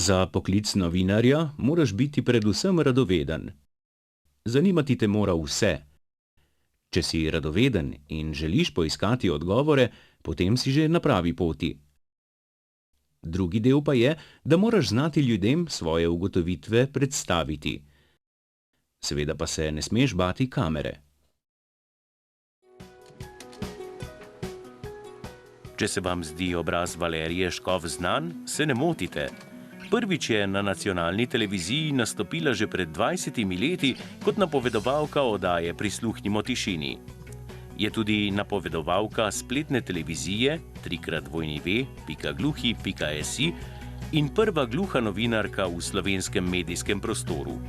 Za poklic novinarja moraš biti predvsem radoveden. Zanimati te mora vse. Če si radoveden in želiš poiskati odgovore, potem si že na pravi poti. Drugi del pa je, da moraš znati ljudem svoje ugotovitve predstaviti. Seveda pa se ne smeš bati kamere. Če se vam zdi obraz Valerije Škof znan, se ne motite. Prvič je na nacionalni televiziji nastopila že pred 20 leti kot napovedovalka oddaje Prisluhnimo, tišini. Je tudi napovedovalka spletne televizije www.gluhi.si in prva gluha novinarka v slovenskem medijskem prostoru.